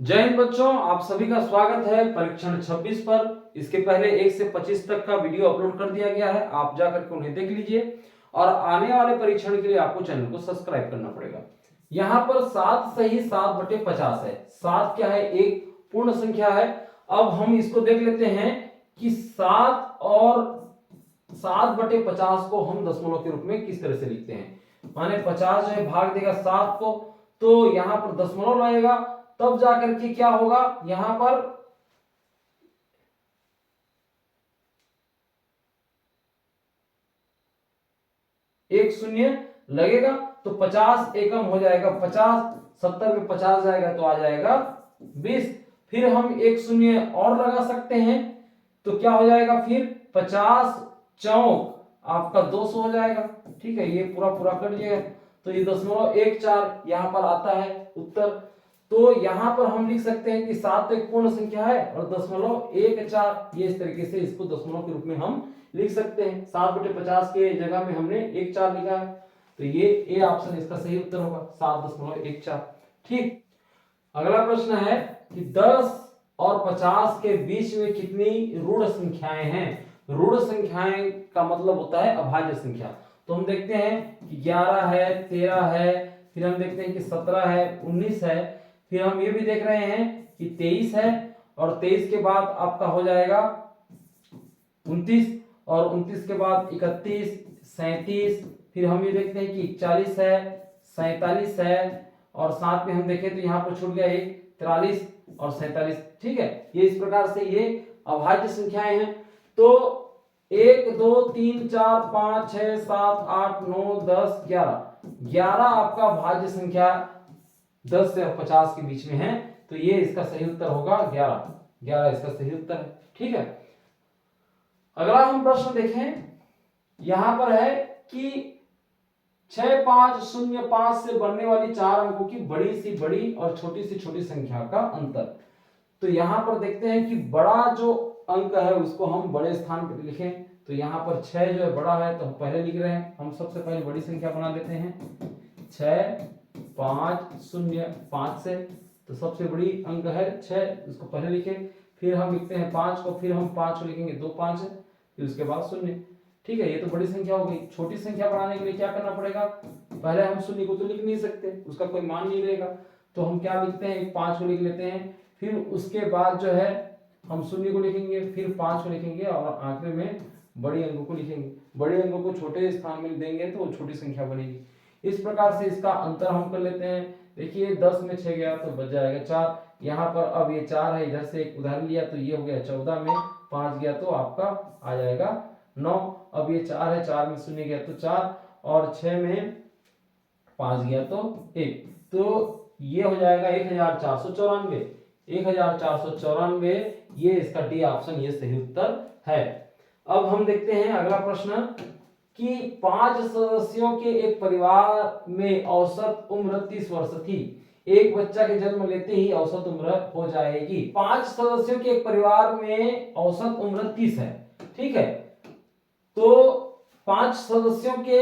जय हिंद बच्चों, आप सभी का स्वागत है परीक्षण 26 पर। इसके पहले 1 से 25 तक का वीडियो अपलोड कर दिया गया है, आप जाकर के उन्हें देख लीजिए। और आने वाले परीक्षण के लिए आपको चैनल को सब्सक्राइब करना पड़ेगा। यहाँ पर 7 सही 7/50 है। 7 क्या है? एक पूर्ण संख्या है। अब हम इसको देख लेते हैं कि 7 और 7/50 को हम दशमलव के रूप में किस तरह से लिखते हैं। माने 50 जो है भाग देगा 7 को, तो यहाँ पर दशमलव लगेगा, तब जाकर के क्या होगा, यहां पर एक शून्य लगेगा, तो 50 एकम हो जाएगा 50, 70 में 50 जाएगा तो आ जाएगा 20। फिर हम एक शून्य और लगा सकते हैं, तो क्या हो जाएगा फिर 50 चौक आपका 200 हो जाएगा। ठीक है, ये पूरा पूरा कट जाएगा, तो ये 0.14 यहां पर आता है उत्तर। तो यहां पर हम लिख सकते हैं कि 7 एक पूर्ण संख्या है और 0.14, ये इस तरीके से इसको दशमलव के रूप में हम लिख सकते हैं। 7/50 के जगह में हमने 14 लिखा है, तो ये ए ऑप्शन इसका सही उत्तर होगा, 7.14। ठीक, अगला प्रश्न है कि 10 और 50 के बीच में कितनी ऋण संख्याएं हैं। ऋण संख्याएं का मतलब होता है अभाज्य संख्या। तो हम देखते हैं कि 11 है, 13 है, फिर हम देखते हैं कि 17 है, 19 है, फिर हम ये भी देख रहे हैं कि 23 है, और 23 के बाद आपका हो जाएगा 29, और 29 के बाद 31, 37, फिर हम ये देखते हैं कि 41 है, 47 है, और साथ में हम देखें तो यहाँ पर छूट गया एक 43 और 47। ठीक है, ये इस प्रकार से ये अभाज्य संख्याएं हैं। तो 1 2 3 4 5 6 7 8 9 10 11 आपका भाज्य संख्या 10 से 50 के बीच में है, तो ये इसका सही उत्तर होगा 11 इसका सही उत्तर है। ठीक है, अगला हम प्रश्न देखें, यहां पर है कि 6505 से बनने वाली 4 अंकों की बड़ी सी बड़ी और छोटी सी छोटी संख्या का अंतर। तो यहां पर देखते हैं कि बड़ा जो अंक है उसको हम बड़े स्थान पर लिखें। तो यहां पर 6 जो है बड़ा है, तो हम पहले लिख रहे हैं, हम सबसे पहले बड़ी संख्या बना देते हैं 6505 से। तो सबसे बड़ी अंक है 6, उसको पहले लिखें, फिर हम लिखते हैं 5 को, फिर हम 5 को लिखेंगे 2 5 है, फिर उसके बाद शून्य। ठीक है, ये तो बड़ी संख्या हो गई। छोटी संख्या बनाने के लिए क्या करना पड़ेगा, पहले हम शून्य को तो लिख नहीं सकते, उसका कोई मान नहीं रहेगा, तो हम क्या लिखते हैं 5 को लिख लेते हैं, फिर उसके बाद जो है हम शून्य को लिखेंगे, फिर 5 को लिखेंगे, और आखिर में बड़ी अंकों को लिखेंगे। बड़े अंकों को छोटे स्थान में देंगे तो वो छोटी संख्या बनेगी। इस प्रकार से इसका अंतर हम कर लेते हैं। देखिए 10 में 6 गया तो बच जाएगा 4, यहाँ पर अब ये 4 है, इधर से एक उदाहरण लिया तो ये हो गया 14 में 5 गया तो आपका आ जाएगा 9। अब ये 4 है, 4 में शून्य गया तो 4, और 6 में 5 गया तो 1, तो ये हो जाएगा 1494। 1494, ये इसका डी ऑप्शन ये सही उत्तर है। अब हम देखते हैं अगला प्रश्न कि 5 सदस्यों के एक परिवार में औसत उम्र 30 वर्ष थी। एक बच्चा के जन्म लेते ही औसत उम्र हो जाएगी। 5 सदस्यों के एक परिवार में औसत उम्र 30 है। ठीक है, तो 5 सदस्यों के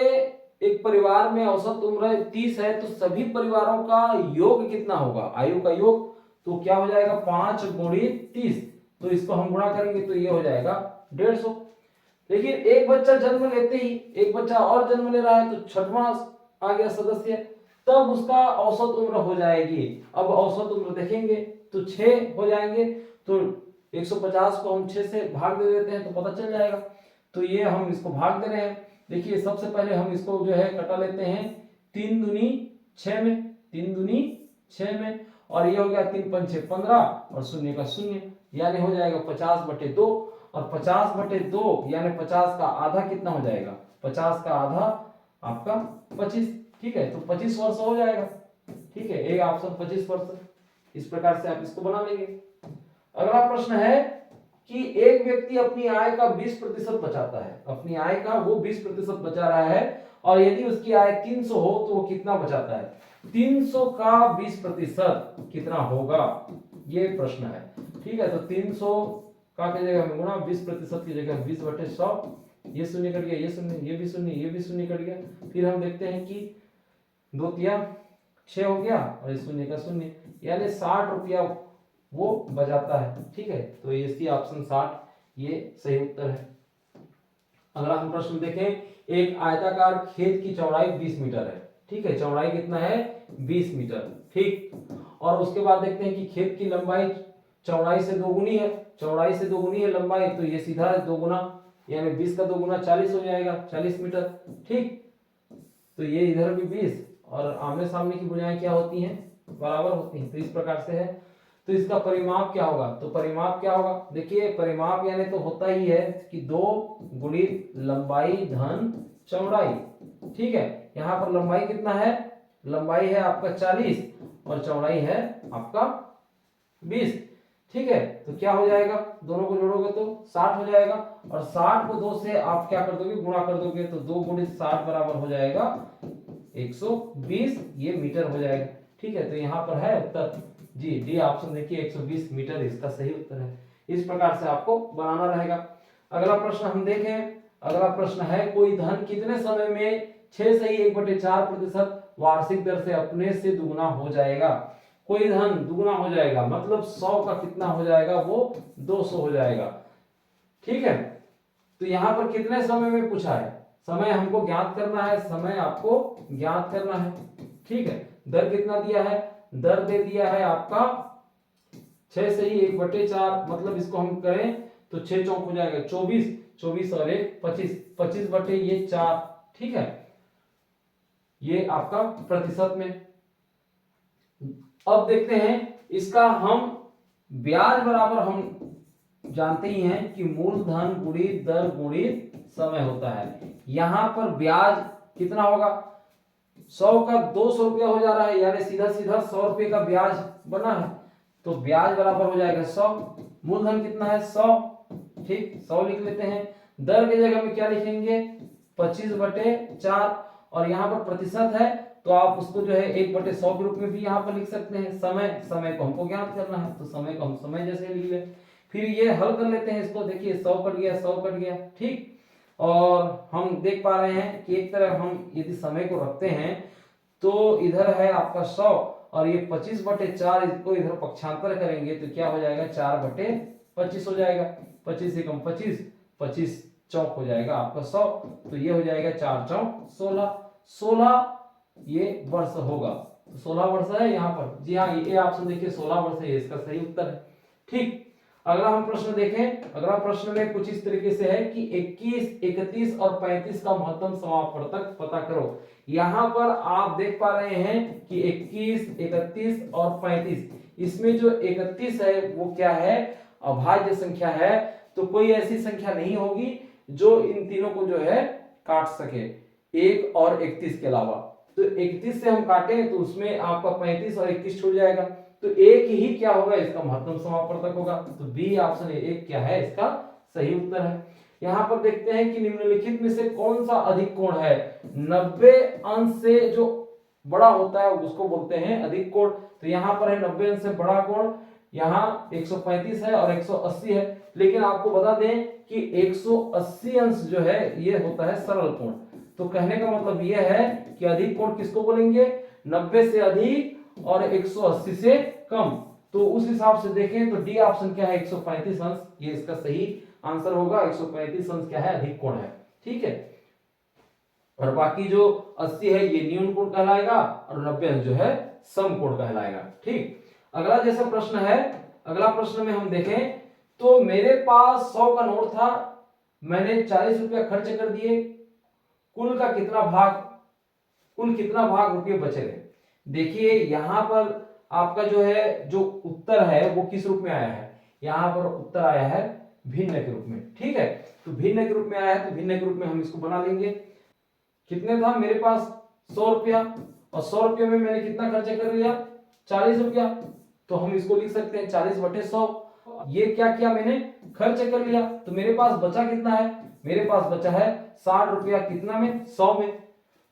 एक परिवार में औसत उम्र 30 है, तो सभी परिवारों का योग कितना होगा, आयु का योग। तो क्या हो जाएगा 5 गुणित 30, तो इसको हम गुणा करेंगे तो ये हो जाएगा 150। लेकिन एक बच्चा जन्म लेते ही एक बच्चा और जन्म ले रहा है, तो छठवां आ गया सदस्य, तब उसका औसत उम्र हो जाएगी। अब औसत उम्र देखेंगे तो 6 हो जाएंगे, तो 150 को हम 6 से भाग दे देते हैं तो पता चल जाएगा। तो ये हम इसको भाग दे रहे हैं। देखिए सबसे पहले हम इसको जो है कटा लेते हैं, 3 दूनी 6 में, 3 दूनी 6 में, और ये हो गया 3 पंचे 15 और शून्य का शून्य, यानी हो जाएगा 50/2। और 50/2 यानी 50 का आधा कितना हो जाएगा, 50 का आधा आपका 25। ठीक है, तो 25 वर्ष हो जाएगा। ठीक है, एक ऑप्शन 25 वर्ष, इस प्रकार से आप इसको बना लेंगे। अगला प्रश्न है कि एक व्यक्ति अपनी आय का 20% बचाता है, अपनी आय का वो 20% बचा रहा है, और यदि उसकी आय 300 हो तो वो कितना बचाता है। 300 का 20% कितना होगा, ये प्रश्न है। ठीक है, तो 300 का की जगह में गुणा, 20% की जगह 20/100, ये शून्य कट गया, ये शून्य, ये भी शून्य, ये भी शून्य कट गया। फिर हम देखते हैं कि 2 तिया 6 हो गया और ये शून्य का शून्य, यानी 60 रुपया वो बचाता है। ठीक है, तो ये सी ऑप्शन 60 ये सही उत्तर है। अगला हम प्रश्न देखें, एक आयताकार खेत की चौड़ाई 20 मीटर है। ठीक है, चौड़ाई कितना है 20 मीटर। ठीक, और उसके बाद देखते हैं कि खेत की लंबाई चौड़ाई से दोगुनी है, चौड़ाई से दोगुनी है लंबाई, तो ये सीधा दोगुना यानी 20 का दोगुना 40 हो जाएगा, 40 मीटर। ठीक, तो ये इधर भी 20 और आमने सामने की भुजाएं क्या होती हैं, बराबर होती हैं, तो इस प्रकार से है। तो इसका परिमाप क्या होगा, तो परिमाप क्या होगा, देखिए परिमाप यानी तो होता ही है कि 2 गुणित लंबाई धन चौड़ाई। ठीक है, यहाँ पर लंबाई कितना है, लंबाई है आपका 40 और चौड़ाई है आपका 20। ठीक है, तो क्या हो जाएगा, दोनों को जोड़ोगे तो 60 हो जाएगा, और 60 को 2 से आप क्या कर दोगे, गुणा कर दोगे, तो 2 गुणित 60 बराबर हो जाएगा 120, ये मीटर हो जाएगा। ठीक है, तो यहाँ पर है उत्तर जी, डी ऑप्शन देखिए 120 मीटर इसका सही उत्तर है। इस प्रकार से आपको बनाना रहेगा। अगला प्रश्न हम देखें, अगला प्रश्न है, कोई धन कितने समय में 6 से 1/4% वार्षिक दर से अपने से दुगुना हो जाएगा। कोई धन दुगुना हो जाएगा मतलब 100 का कितना हो जाएगा, वो 200 हो जाएगा। ठीक है, तो यहां पर कितने समय में पूछा है, समय हमको ज्ञात करना है, समय आपको ज्ञात करना है। ठीक है, दर कितना दिया है, दर दे दिया है आपका 6 से ही 1/4, मतलब इसको हम करें तो 6 चौक हो जाएगा 24, 24 और 1 25, 25 बटे ये 4। ठीक है, ये आपका प्रतिशत में। अब देखते हैं इसका हम ब्याज बराबर हम जानते ही हैं कि मूलधन गुणित दर गुणित समय होता है। यहां पर ब्याज कितना होगा, 100 का 200 रुपया हो जा रहा है, यानी सीधा सीधा 100 रुपये का ब्याज बना है, तो ब्याज बराबर हो जाएगा 100। मूलधन कितना है 100, ठीक 100 लिख लेते हैं। दर की जगह में क्या लिखेंगे 25/4, और यहाँ पर प्रतिशत है तो आप उसको जो है 1/100 के रूप में भी यहाँ पर लिख सकते हैं। समय, समय को हमको ज्ञात करना है तो समय को हम समय जैसे लिख लें। फिर ये हल कर लेते हैं इसको, देखिए 100 कट गया, 100 कट गया। ठीक, और हम देख पा रहे हैं कि एक तरफ हम यदि समय को रखते हैं तो इधर है आपका 100 और ये 25/4, इसको इधर पक्षांतर करेंगे तो क्या हो जाएगा 4/25 हो जाएगा। 25 से कम 25, 25 चौक हो जाएगा आपका 100, तो ये हो जाएगा 4 चौक 16, 16 ये वर्ष होगा, तो 16 वर्ष है यहाँ पर। जी हाँ, ये ऑप्शन देखिए 16 वर्ष है, इसका सही उत्तर है। ठीक, अगला हम प्रश्न देखें। अगला प्रश्न में कुछ इस तरीके से है कि 21, 31 और 35 का महत्तम समापवर्तक पता करो। यहाँ पर आप देख पा रहे हैं कि 21, 31 और 35, इसमें जो 31 है वो क्या है, अभाज्य संख्या है, तो कोई ऐसी संख्या नहीं होगी जो इन तीनों को जो है काट सके 1 और 31 के अलावा। तो 31 से हम काटें तो उसमें आपका 35 और 21 छूट जाएगा, तो एक ही क्या होगा, इसका महत्तम समापवर्तक होगा। तो बी ऑप्शन एक क्या है, इसका सही उत्तर है। यहाँ पर देखते हैं कि निम्नलिखित में से कौन सा अधिक कोण है। 90 अंश से जो बड़ा होता है उसको बोलते हैं अधिक कोण। तो यहाँ पर है 90 अंश से बड़ा कोण, यहाँ 135 है और 180 है, लेकिन आपको बता दें कि 180 अंश जो है ये होता है सरल कोण। तो कहने का मतलब यह है कि अधिक कोण किसको बोलेंगे, 90 से अधिक और 180 से कम। तो उस हिसाब से देखें तो डी ऑप्शन क्या है 135 अंश, ये इसका सही आंसर होगा। 135 अंश क्या है, अधिक कोण है। ठीक है, और बाकी जो 80 है ये न्यून कोण कहलाएगा और 90 अंश जो है सम कोण कहलाएगा। ठीक, अगला जैसा प्रश्न है, अगला प्रश्न में हम देखें तो मेरे पास 100 का नोट था, मैंने 40 रुपया खर्च कर दिए, कुल कितना भाग रुपये बचे गए। देखिए यहां पर आपका जो है जो उत्तर है वो किस रूप में आया है, यहां पर उत्तर आया है भिन्न के रूप में। ठीक है, तो भिन्न के रूप में आया है तो भिन्न के रूप में हम इसको बना लेंगे। कितने था मेरे पास 100 रुपया, और 100 रुपये में मैंने कितना खर्चा कर लिया 40 रुपया, तो हम इसको लिख सकते हैं 40/100। ये क्या किया मैंने खर्च कर लिया, तो मेरे पास बचा कितना है, मेरे पास बचा है 60 रुपया, कितना में 100 में।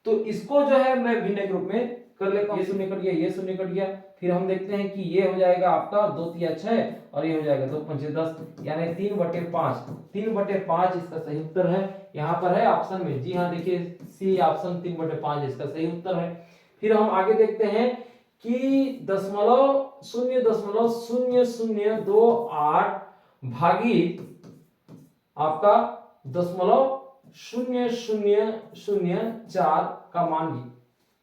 तो इसको जो है मैं भिन्न के रूप में कर लेता हूं, ये शून्य कट गया, ये शून्य कट गया। फिर हम देखते हैं कि ये हो जाएगा आपका 2 3 6 और ये हो जाएगा 2 5 10, यानी 3/5। 3/5 इसका सही उत्तर है। यहाँ पर है ऑप्शन में, जी हाँ देखिए सी ऑप्शन 3/5 इसका सही उत्तर है। फिर हम आगे देखते हैं कि 0.000028 भागित आपका 0.0004 का मान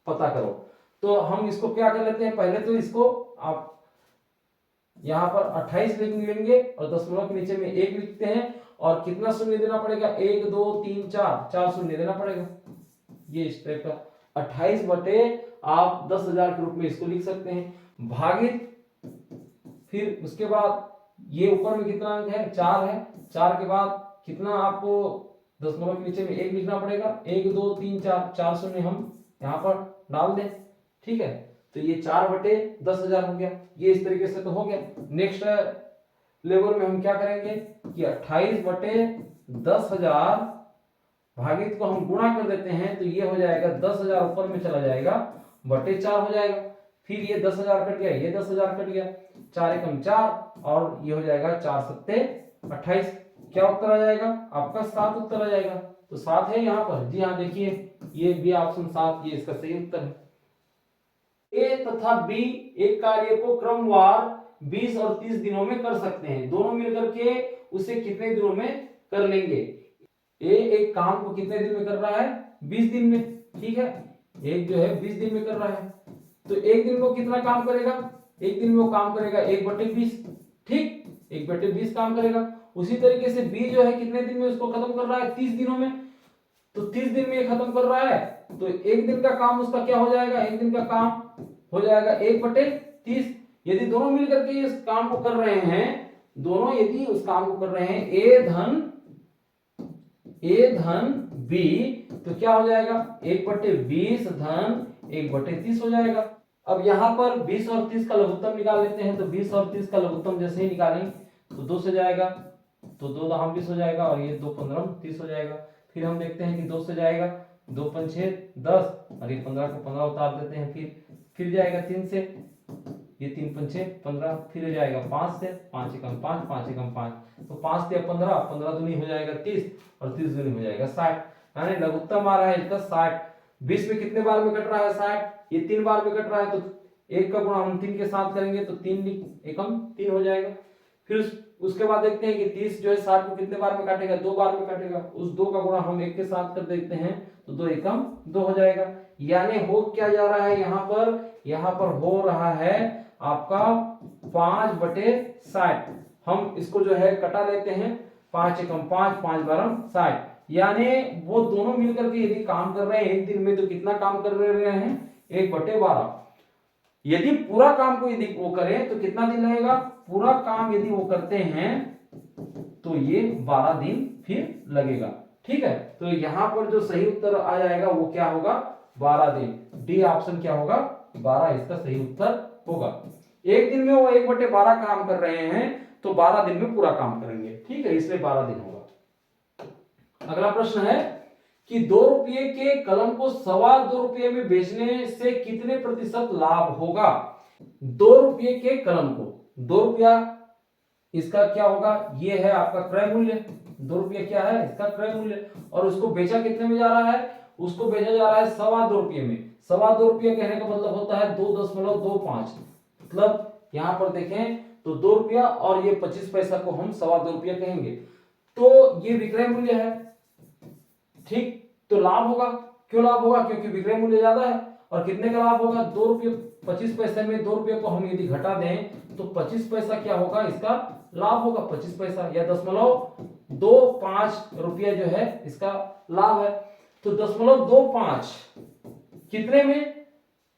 पता करो। तो हम इसको क्या कर लेते हैं, पहले तो इसको आप यहाँ पर 28 लिख लेंगे और दशमलव के नीचे में 1 लिखते हैं और कितना शून्य देना पड़ेगा, 1 2 3 4 शून्य देना पड़ेगा। ये इस टाइप का 28 बटे आप 10,000 के रूप में इसको लिख सकते हैं, भागित फिर उसके बाद ये ऊपर में कितना अंक है, 4 है, 4 के बाद कितना आपको दशमलव के नीचे में 1 लिखना पड़ेगा, 1 2 3 4 शून्य हम यहाँ पर डाल दें। ठीक है, तो ये 4 बटे 10,000 हो गया। ये इस तरीके से तो हो गया। नेक्स्ट लेवल में हम क्या करेंगे कि 28 बटे 10,000 भागित को हम गुणा कर देते हैं, तो ये हो जाएगा 10,000 ऊपर में चला जाएगा बटे 4 हो जाएगा। फिर ये 10,000 कट गया, ये 10,000 कट गया, 4 एकम 4 और ये हो जाएगा 4 सत्ते 28। क्या उत्तर आ जाएगा आपका, 7 उत्तर आ जाएगा। तो 7 है यहाँ पर। जी हाँ, देखिए ये भी ऑप्शन 7 ये इसका सही उत्तर है। ए तथा बी एक कार्य को क्रमवार 20 और 30 दिनों में कर सकते हैं। दोनों मिलकर के उसे कितने दिनों में कर लेंगे। ए एक काम को कितने दिन में कर रहा है, 20 दिन में। ठीक है, एक जो है 20 दिन में कर रहा है, तो एक दिन में वो कितना काम करेगा, एक दिन में वो काम करेगा 1/20। ठीक, 1/20 काम करेगा। उसी तरीके से बी जो है कितने दिन में उसको खत्म कर रहा है, 30 दिनों में। तो 30 दिन में ये खत्म कर रहा है, तो एक दिन का काम उसका क्या हो जाएगा, एक दिन का काम हो जाएगा 1/30। यदि दोनों मिलकर के इस काम को कर रहे हैं, दोनों यदि उस काम को कर रहे हैं ए धन बी, तो क्या हो जाएगा 1/20 धन 1/30 हो जाएगा। अब यहाँ पर 20 और 30 का लघुत्तम निकाल लेते हैं। तो 20 और 30 का लघुत्तम जैसे ही निकालेंगे तो 2 से जाएगा, तो 2 दहाम 20 हो जाएगा और ये 2 15 30 हो जाएगा। फिर हम देखते हैं कि 2 से जाएगा, 2 पंछे 10 और ये 15 को 15 उतार देते हैं। फिर जाएगा 3 से, ये 3 पंछे 15, फिर हो जाएगा 5 से, 5 एकम 5 5 एकम 5, तो 5 से 15 15 दूनी हो जाएगा 30 और 30 दूनी हो जाएगा 60। यानी लघुत्तम आ रहा है इसका 60। 20 में कितने बार में कट रहा है 60, ये 3 बार में कट रहा है, तो 1 का गुणा हम 3 के साथ करेंगे तो 3 एकम 3 हो जाएगा। फिर उसके बाद देखते हैं कि 30 जो है 60 को कितने बार में काटेगा, 2 बार में काटेगा। उस 2 का गुणा हम 1 के साथ कर देते हैं तो 2 एकम 2 हो जाएगा। यानी हो क्या जा रहा है यहाँ पर हो रहा है आपका 5/60। हम इसको जो है कटा लेते हैं, 5 एकम 5 5 बारह 60। यानी वो दोनों मिलकर के यदि काम कर रहे हैं एक दिन में, तो कितना काम कर रहे हैं, 1/12। यदि पूरा काम को यदि वो करें तो कितना दिन लगेगा, पूरा काम यदि वो करते हैं तो ये 12 दिन फिर लगेगा। ठीक है, तो यहां पर जो सही उत्तर आ जाएगा वो क्या होगा, 12 दिन। डी ऑप्शन क्या होगा, 12 इसका सही उत्तर होगा। एक दिन में वो 1/12 काम कर रहे हैं तो 12 दिन में पूरा काम करेंगे। ठीक है, इसलिए 12 दिन होगा। अगला प्रश्न है कि 2 रुपये के कलम को 2.25 रुपये में बेचने से कितने प्रतिशत लाभ होगा। 2 रुपये के कलम को 2 रुपया इसका क्या होगा, ये है आपका क्रय मूल्य। 2 रुपया क्या है, इसका क्रय मूल्य। और उसको बेचा कितने में जा रहा है, उसको बेचा जा रहा है 2.25 रुपये में। 2.25 रुपया कहने का मतलब होता है 2.25। मतलब यहां पर देखें तो 2 रुपया और ये 25 पैसा को हम 2.25 रुपया कहेंगे, तो ये विक्रय मूल्य है। ठीक, तो लाभ होगा। क्यों लाभ होगा, क्योंकि विक्रय मूल्य ज्यादा है। और कितने का लाभ होगा, 2 रुपये 25 पैसे में 2 रुपये को हम यदि घटा दें तो 25 पैसा क्या होगा, इसका लाभ होगा 25 पैसा या 0.25 रुपया जो है इसका लाभ है। तो 0.25 कितने में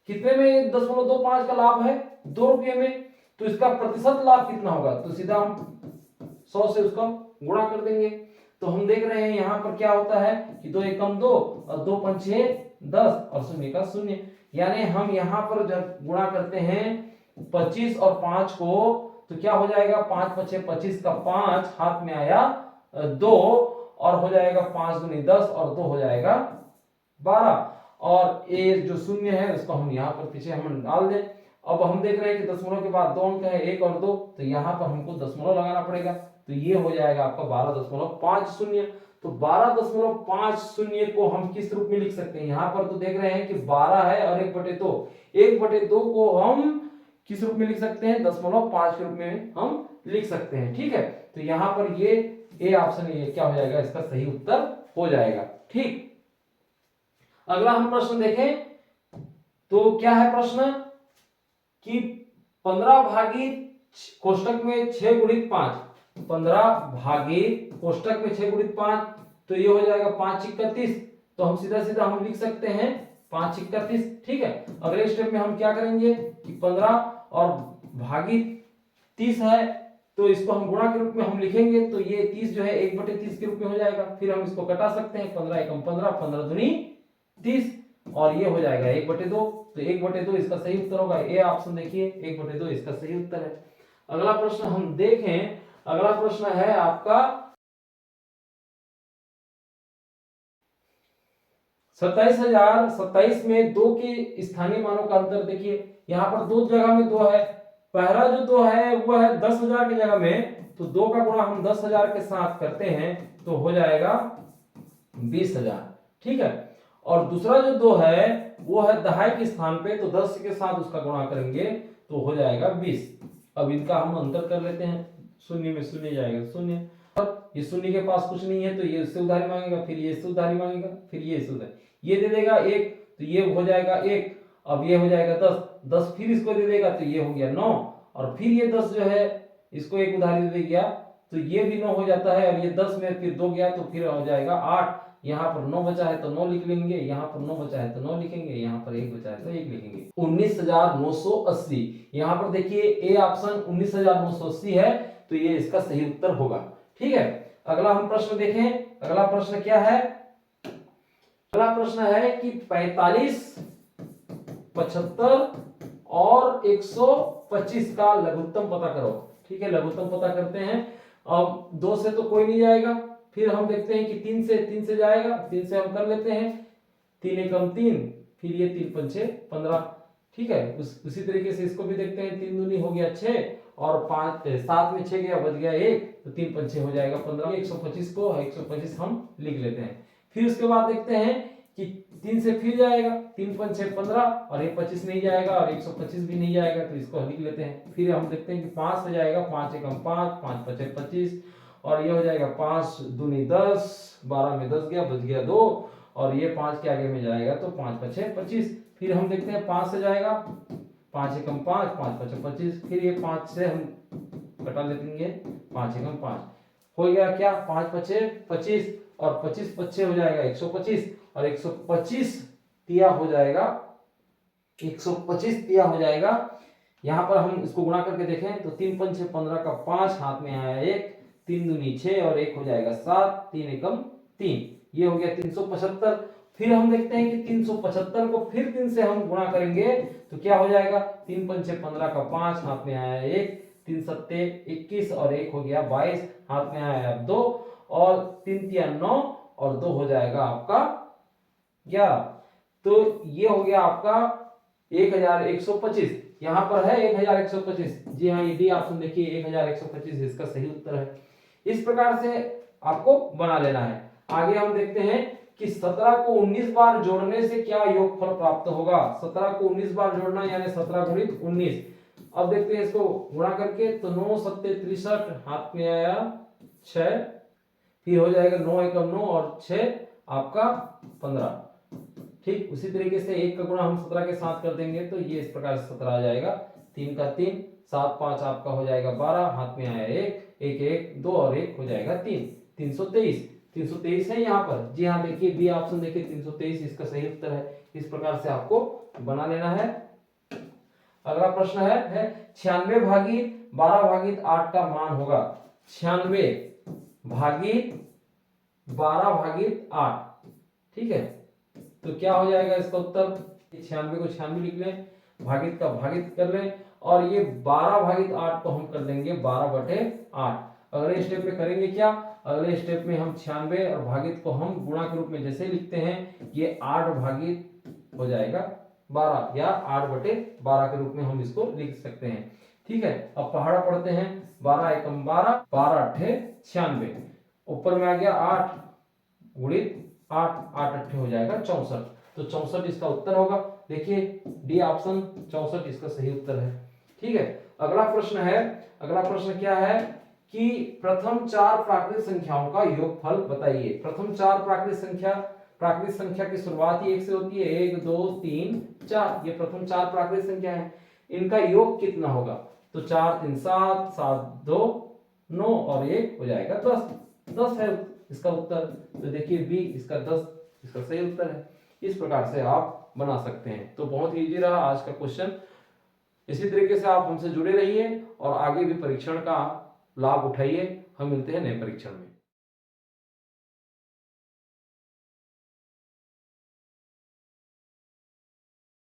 0.25 का लाभ है 2 रुपये में, तो इसका प्रतिशत लाभ कितना होगा, तो सीधा हम 100 से उसका गुणा कर देंगे। तो हम देख रहे हैं यहाँ पर क्या होता है कि 2 एकम 2 और 2 पंचे 10 और 0 का 0। यानी हम यहाँ पर जब गुणा करते हैं 25 और 5 को तो क्या हो जाएगा, 5 पचे 25 का 5 हाथ में आया 2 और हो जाएगा 5 दूनी 10 और 2 हो जाएगा 12। और ये जो 0 है उसको हम यहाँ पर पीछे हम डाल दें। अब हम देख रहे हैं कि दशमलव के बाद 2 अंक है 1 और 2, तो यहाँ पर हमको दशमलव लगाना पड़ेगा। तो ये हो जाएगा आपका 12.50। तो 12.50 को हम किस रूप में लिख सकते हैं? यहाँ पर तो देख रहे हैं कि 12 है और 1/2, 1/2 को हम किस रूप में लिख सकते हैं? 0.5 के रूप में हम लिख सकते हैं। ठीक है, तो यहाँ पर ये ए ऑप्शन ये क्या हो जाएगा? इसका सही उत्तर हो जाएगा। ठीक, अगला हम प्रश्न देखें तो क्या है प्रश्न कि 15 भागित कोष्टक में 6 गुणित 5, 15 भागित कोष्टक में 6 गुणित 5, तो ये हो जाएगा 5 31। तो हम सीधा सीधा हम लिख सकते हैं 5 31। ठीक है, अगले स्टेप में हम क्या करेंगे कि 15 और भागित 30 है, तो इसको हम गुणा के रूप में हम लिखेंगे, तो ये 30 जो है 1/30 के रूप में हो जाएगा। फिर हम इसको कटा सकते हैं, 15 एकम 15, 15 दूनी 30, और ये हो जाएगा 1/2। तो 1/2 इसका सही उत्तर होगा। ए ऑप्शन देखिए, 1/2 इसका सही उत्तर है। अगला प्रश्न हम देखें, अगला प्रश्न है आपका 27,000। 27 में 2 के स्थानीय मानों का अंतर देखिए, यहाँ पर दो जगह में 2 है। पहला जो 2 है वो है 10,000 की जगह में, तो 2 का गुणा हम 10,000 के साथ करते हैं तो हो जाएगा 20,000। ठीक है, और दूसरा जो 2 है वो है दहाई के स्थान पे, तो 10 के साथ उसका गुणा करेंगे तो हो जाएगा 20। अब इनका हम अंतर कर लेते हैं, शून्य में शून्य जाएगा शून्य, और ये शून्य के पास कुछ नहीं है तो ये इससे उधारी मांगेगा, फिर ये इससे उधारी मांगेगा, फिर ये इससे उधारी, ये दे देगा 1 तो ये हो जाएगा 1। अब ये हो जाएगा 10, 10 फिर इसको दे देगा तो ये हो गया 9, और फिर ये 10 जो है इसको एक उधारी दे गया तो ये भी 9 हो जाता है, और ये 10 में फिर 2 गया तो फिर हो जाएगा 8। यहाँ पर 9 बचा है तो 9 लिख लेंगे, यहाँ पर 9 बचा है तो 9 लिखेंगे, यहाँ पर 1 बचा है तो 1 लिखेंगे। 19,980, यहाँ पर देखिए ए ऑप्शन 19,980 है, तो ये इसका सही उत्तर होगा। ठीक है, अगला हम प्रश्न देखें, अगला प्रश्न क्या है? अगला प्रश्न है कि 45, 75 और 125 का लघुत्तम पता करो। ठीक है, लघुत्तम पता करते हैं। अब 2 से तो कोई नहीं जाएगा, फिर हम देखते हैं कि 3 से जाएगा, 3 से हम कर लेते हैं, 3 एकम 3, फिर ये 3 पंचे 15। ठीक है, उसी तरीके से इसको भी देखते हैं, 3 दूनी हो गया 6, और 7 में 6 गया, बच गया 1, तो 3 पंचे हो जाएगा 15। 125 को 125 हम लिख लेते हैं। फिर उसके बाद देखते हैं कि 3 से फिर जाएगा, 3 पंचे 15, और ये 25 नहीं जाएगा, और 125 भी नहीं जाएगा, तो इसको लिख लेते हैं। फिर हम देखते हैं कि 5 से जाएगा, 5 एकम 5, 5 पंचे 25, और ये हो जाएगा 5 दूनी 10, 12 में 10 गया, बच गया 2, और ये 5 के आगे में जाएगा तो 5 पंचे 25। फिर हम देखते हैं 5 से जाएगा, 5 एकम 5, 5 पंचे 25, फिर ये 5 से हम कटा लेंगे, 5 एकम 5 हो गया क्या, 5 पंचे 25, और 25 पच्चे हो जाएगा 125, और 125 तिया हो जाएगा, 125 तिया हो जाएगा। यहाँ पर हम इसको गुणा करके देखें तो 3 पंचे 15 का 5, हाथ में आया 1, 3 दूनी 6, और 1 हो जाएगा 7, 3 एकम 3, ये हो गया 375। फिर हम देखते हैं कि 375 को फिर 3 से हम गुणा करेंगे तो क्या हो जाएगा, 3 पंचे 15 का 5, हाथ में आया 1, 3 सत्ते 21, और 1 हो गया 22, हाथ में आया 2, और 3 तिया 9, और 2 हो जाएगा आपका 11। तो ये हो गया आपका 1125। यहाँ पर है 1125, जी हाँ, ये डी ऑप्शन देखिए 1125 इसका सही उत्तर है। इस प्रकार से आपको बना लेना है। आगे हम देखते हैं कि 17 को 19 बार जोड़ने से क्या योगफल प्राप्त होगा। 17 को 19 बार जोड़ना यानी 17 गुणित 19। अब देखते हैं इसको गुणा करके, तो 9 सत्ते 63, हाथ में आया 6, फिर हो जाएगा 9 एकम 9, और 6 आपका 15। ठीक, उसी तरीके से 1 का गुणा हम 17 के साथ कर देंगे तो ये इस प्रकार से 17 आ जाएगा, 3 का 3, 7 5 आपका हो जाएगा 12, हाथ में आया 1, 1 1 2, और 1 हो जाएगा 3, 323। 323 है यहाँ पर, जी हाँ, देखिए बी ऑप्शन देखिए 323 इसका सही उत्तर है। इस प्रकार से आपको बना लेना है। अगला प्रश्न है 96 भागित 12 भागित 8 का मान होगा। 96 भागित 12 भागित 8, ठीक है, तो क्या हो जाएगा इसका उत्तर? 96 को 96 लिख लें, भागित का भागित कर लें, और ये 12 भागित 8 को हम कर देंगे 12/8। अगले स्टेप में करेंगे क्या, अगले स्टेप में हम 96 और भागित को हम गुणा के रूप में जैसे लिखते हैं, ये 8 भागित हो जाएगा 12, या 8/12 के रूप में हम इसको लिख सकते हैं। ठीक है, अब पहाड़ा पढ़ते हैं। 12 एकम 12, 12 अट्ठे 96, ऊपर में आ गया 8, गुणित 8, 8 अट्ठे हो जाएगा 64, तो 64 इसका उत्तर होगा। देखिए डी ऑप्शन 64 इसका सही उत्तर है। ठीक है, अगला प्रश्न है, अगला प्रश्न क्या है कि प्रथम 4 प्राकृत संख्याओं का योगफल बताइए। प्रथम 4 प्राकृत संख्या की शुरुआत ही 1 से होती है, 1 2 3 4, ये प्रथम 4 प्राकृत संख्या है, इनका योग कितना होगा? तो 4 3 7, 7 2 9 और 1 हो जाएगा 10, 10 है इसका उत्तर। तो देखिए बी इसका 10 इसका सही उत्तर है। इस प्रकार से आप बना सकते हैं। तो बहुत इजी रहा आज का क्वेश्चन। इसी तरीके से आप हमसे जुड़े रहिए और आगे भी परीक्षण का लाभ उठाइए। हम मिलते हैं नए परीक्षण में।